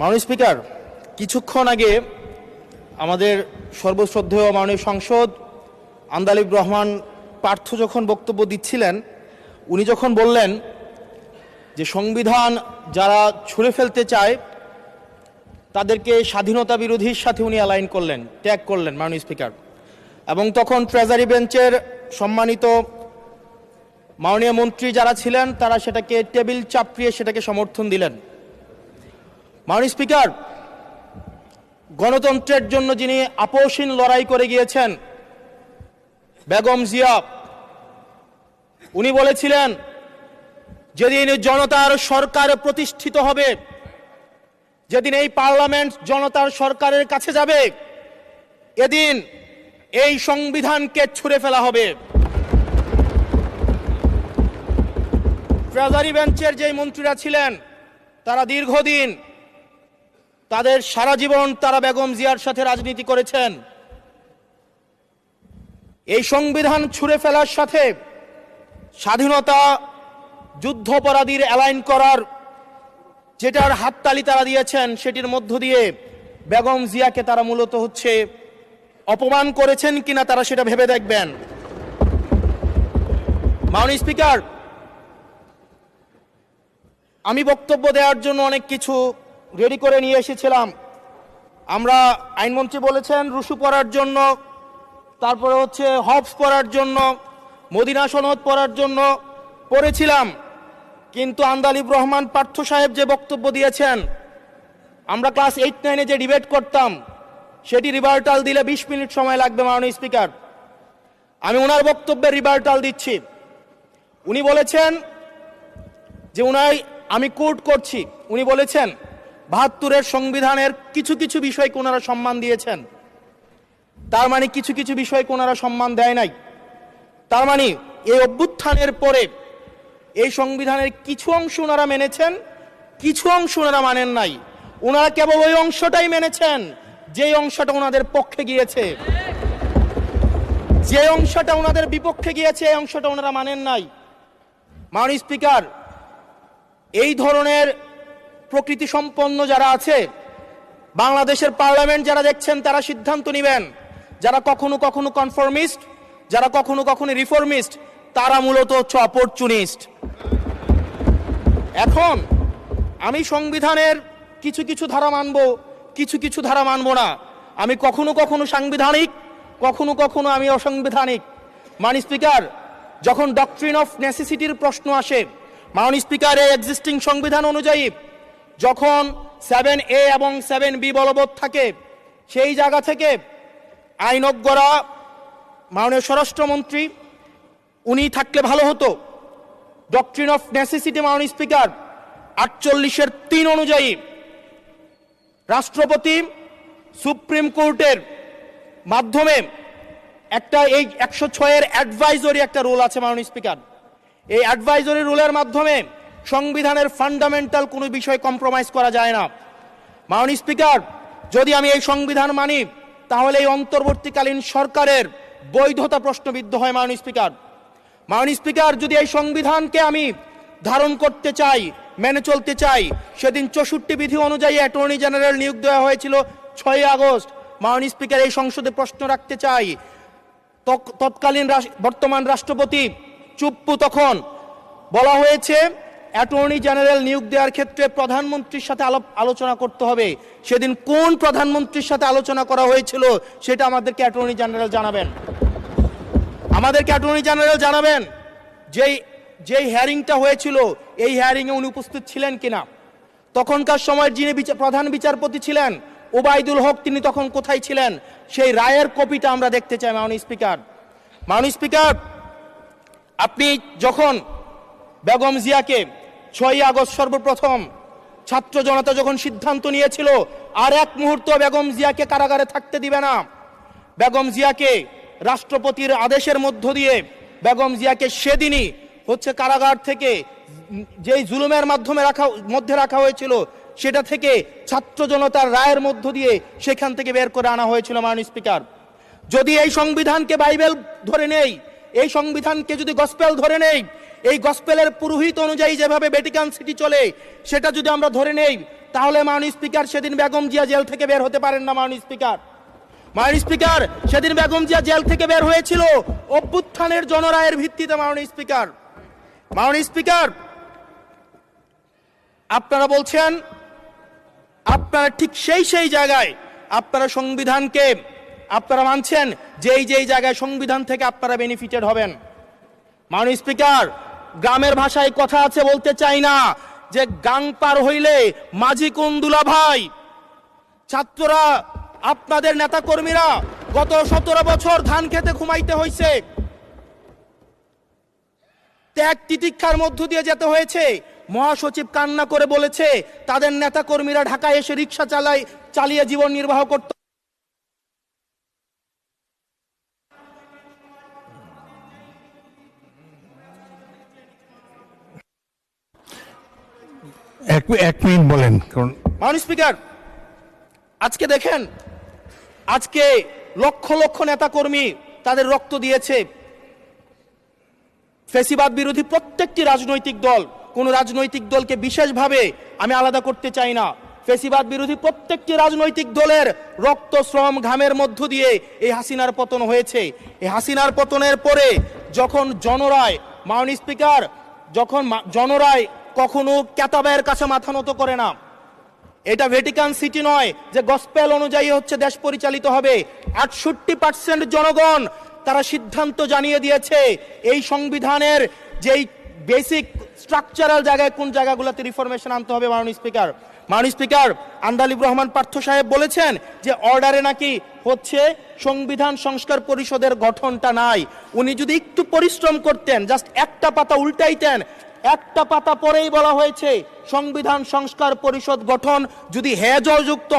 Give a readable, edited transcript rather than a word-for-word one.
মাননীয় স্পিকার, কিছুক্ষণ আগে আমাদের সর্বশ্রদ্ধেয় মাননীয় সংসদ আন্দালিব রহমান পার্থ যখন বক্তব্য দিচ্ছিলেন, উনি যখন বললেন যে সংবিধান যারা ছুঁড়ে ফেলতে চায় তাদেরকে স্বাধীনতা বিরোধীর সাথে উনি অ্যালাইন করলেন, ট্যাগ করলেন মাননীয় স্পিকার। এবং তখন ট্রেজারি বেঞ্চের সম্মানিত মাননীয় মন্ত্রী যারা ছিলেন তারা সেটাকে টেবিল চাপড়িয়ে সেটাকে সমর্থন দিলেন। মাননীয় স্পিকার, গণতন্ত্রের জন্য যিনি আপোষহীন লড়াই করে গিয়েছেন বেগম জিয়া, উনি বলেছিলেন যেদিন জনতার সরকার প্রতিষ্ঠিত হবে, যেদিন এই পার্লামেন্ট জনতার সরকারের কাছে যাবে, এদিন এই সংবিধানকে ছুঁড়ে ফেলা হবে। ট্রেজারি বেঞ্চের যে মন্ত্রীরা ছিলেন তারা দীর্ঘদিন, তাদের সারা জীবন তারা বেগম জিয়ার সাথে রাজনীতি করেছেন। এই সংবিধান ছুঁড়ে ফেলার সাথে স্বাধীনতা যুদ্ধাপরাধীর অ্যালাইন করার যেটার হাততালি তারা দিয়েছেন, সেটির মধ্য দিয়ে বেগম জিয়াকে তারা মূলত অপমান করেছেন কিনা তারা সেটা ভেবে দেখবেন। মাননীয় স্পিকার, আমি বক্তব্য দেওয়ার জন্য অনেক কিছু রেডি করে নিয়ে এসেছিলাম। আমরা আইনমন্ত্রী বলেছেন রুশু পড়ার জন্য, তারপরে হবস পড়ার জন্য, মদিনা সনদ পড়ার জন্য পড়েছিলাম। কিন্তু আন্দালিব রহমান পার্থ সাহেব যে বক্তব্য দিয়েছেন, আমরা ক্লাস 8-9-এ যে ডিবেট করতাম সেটি রিভার্টাল দিলে 20 মিনিট সময় লাগবে। মাননীয় স্পিকার, আমি ওনার বক্তব্যের রিভার্টাল দিচ্ছি। উনি বলেছেন যে আমি কোট করছি, উনি বলেছেন ৭২-এর সংবিধানের কিছু কিছু বিষয়কে ওনারা সম্মান দিয়েছেন। তার মানে কিছু কিছু বিষয়কে ওনারা সম্মান দেয় নাই। তার মানে এই অভ্যুত্থানের পরে এই সংবিধানের কিছু অংশ ওনারা মেনেছেন, কিছু অংশ ওনারা মানেন নাই। ওনারা কেবল ওই অংশটাই মেনেছেন যে অংশটা ওনাদের পক্ষে গিয়েছে, যে অংশটা ওনাদের বিপক্ষে গিয়েছে এই অংশটা ওনারা মানেন নাই। মাননীয় স্পিকার, এই ধরনের প্রকৃতি সম্পন্ন যারা আছে বাংলাদেশের পার্লামেন্ট, যারা দেখছেন তারা সিদ্ধান্ত নেবেন। যারা কখনো কখনো কনফর্মিস্ট, যারা কখনো কখনো রিফর্মিস্ট, তারা মূলত অপরচুনিস্ট। এখন আমি সংবিধানের কিছু কিছু ধারা মানব, কিছু কিছু ধারা মানব না। আমি কখনো কখনো সাংবিধানিক, কখনো কখনো আমি অসাংবিধানিক। মাননীয় স্পিকার, যখন ডক্ট্রিন অফ নেসেসিটির প্রশ্ন আসে, মাননীয় স্পিকার, এই এক্সিস্টিং সংবিধান অনুযায়ী যখন 7A এবং 7B বলবৎ থাকে, সেই জায়গা থেকে আইনজ্ঞরা, মাননীয় স্বরাষ্ট্রমন্ত্রী উনি থাকলে ভালো হতো। ডক্ট্রিন অফ নেসেসিটি মাননীয় স্পিকার 48-3 অনুযায়ী রাষ্ট্রপতি সুপ্রিম কোর্টের মাধ্যমে এই 106-এর অ্যাডভাইজরি একটা রুল আছে মাননীয় স্পিকার। এই অ্যাডভাইজরি রুলের মাধ্যমে সংবিধানের ফান্ডামেন্টাল কোনো বিষয় কম্প্রোমাইজ করা যায় না। মাননীয় স্পিকার, যদি আমি এই সংবিধান মানি তাহলে এই অন্তর্বর্তীকালীন সরকারের বৈধতা প্রশ্নবিদ্ধ হয়। মাননীয় স্পিকার, যদি এই সংবিধানকে আমি ধারণ করতে চাই, মেনে চলতে চাই, সেদিন 64 বিধি অনুযায়ী অ্যাটর্নি জেনারেল নিয়োগ দেওয়া হয়েছিল 6 আগস্ট। মাননীয় স্পিকার, এই সংসদে প্রশ্ন রাখতে চাই, তৎকালীন বর্তমান রাষ্ট্রপতি চুপ্পু, তখন বলা হয়েছে অ্যাটর্নি জেনারেল নিয়োগ দেওয়ার ক্ষেত্রে প্রধানমন্ত্রীর সাথে আলোচনা করতে হবে। সেদিন কোন প্রধানমন্ত্রীর সাথে আলোচনা করা হয়েছিল সেটা আমাদেরকে অ্যাটর্নি জেনারেল জানাবেন। আমাদেরকে অ্যাটর্নি জেনারেল জানাবেন যেই হিয়ারিংটা হয়েছিল এই হিয়ারিংয়ে উনি উপস্থিত ছিলেন কিনা। তখনকার সময় যিনি প্রধান বিচারপতি ছিলেন ওবায়দুল হক, তিনি তখন কোথায় ছিলেন, সেই রায়ের কপিটা আমরা দেখতে চাই। মাননীয় স্পিকার, আপনি যখন বেগম জিয়াকে 6 আগস্ট সর্বপ্রথম ছাত্র জনতা যখন সিদ্ধান্ত নিয়েছিল আর এক মুহূর্ত বেগম জিয়াকে কারাগারে থাকতে দিবে না, বেগম জিয়াকে রাষ্ট্রপতির আদেশের মধ্য দিয়ে বেগম জিয়াকে সেদিনই কারাগার থেকে যেই জুলুমের মধ্যে রাখা হয়েছিল সেটা থেকে ছাত্র জনতার রায়ের মধ্য দিয়ে সেখান থেকে বের করে আনা হয়েছিল। মাননীয় স্পিকার, যদি এই সংবিধানকে বাইবেল ধরে নেই, এই সংবিধানকে যদি গসপেল ধরে নেই, এই গসপেলের পুরোহিত অনুযায়ী যেভাবে ভ্যাটিকান সিটি চলে সেটা যদি আমরা ধরে নেই, তাহলে মাননীয় স্পিকার সেদিন বেগম জিয়া জেল থেকে বের হতে পারেন না। মাননীয় স্পিকার সেদিন বেগম জিয়া জেল থেকে বের হয়েছিল অভ্যুত্থানের জনরায়ের ভিত্তিতে। মাননীয় স্পিকার আপনারা বলছেন আপনারা ঠিক সেই জায়গায় আপনারা সংবিধানকে আপনারা মানছেন যেই জায়গায় সংবিধান থেকে আপনারা বেনিফিটেড হবেন। মাননীয় স্পিকার গ্রামের ভাষায় কথা আছে, বলতে চাই না, যে গাং পার হইলে মাঝি কোন দুলা ভাই। ছাত্ররা আপনাদের নেতা কর্মীরা গত 17 বছর ধান খেতে ঘুমাইতে হয়েছে, ত্যাগ তিতিক্ষার মধ্য দিয়ে যেতে হয়েছে। মহাসচিব কান্না করে বলেছে তাদের নেতা কর্মীরা ঢাকায় এসে রিক্সা চালিয়ে জীবন নির্বাহ করত। এক মিনিট বলেন। মাননীয় স্পিকার আজকে দেখেন, আজকে লক্ষ লক্ষ নেতা কর্মী তাদের রক্ত দিয়েছে। ফ্যাসিবাদ বিরোধী প্রত্যেকটি রাজনৈতিক দল, কোন রাজনৈতিক দলকে বিশেষভাবে আমি আলাদা করতে চাই না, ফ্যাসিবাদ বিরোধী প্রত্যেকটি রাজনৈতিক দলের রক্ত শ্রম ঘামের মধ্য দিয়ে এই হাসিনার পতন হয়েছে। এই হাসিনার পতনের পরে যখন জনরায়, মাননীয় স্পিকার, যখন জনরায় কখনো কেতাবের কাছে মাথা নত করে না। এটা ভ্যাটিকান সিটি নয় যে গসপেল অনুযায়ী হচ্ছে দেশ পরিচালিত হবে। 68% জনগণ তারা সিদ্ধান্ত জানিয়ে দিয়েছে এই সংবিধানের যেই বেসিক স্ট্রাকচারাল জায়গায় কোন জায়গাগুলোতে রিফরমেশন আনতে হবে। মাননীয় স্পিকার আন্দালিব রহমান পার্থ সাহেব বলেছেন যে অর্ডারে নাকি হচ্ছে সংবিধান সংস্কার পরিষদের গঠনটা নাই। উনি যদি একটু পরিশ্রম করতেন, জাস্ট একটা পাতা উল্টাইতেন, একটা পাতা পরেই বলা হয়েছে সংবিধান সংস্কার পরিষদ গঠন যদি জলযুক্ত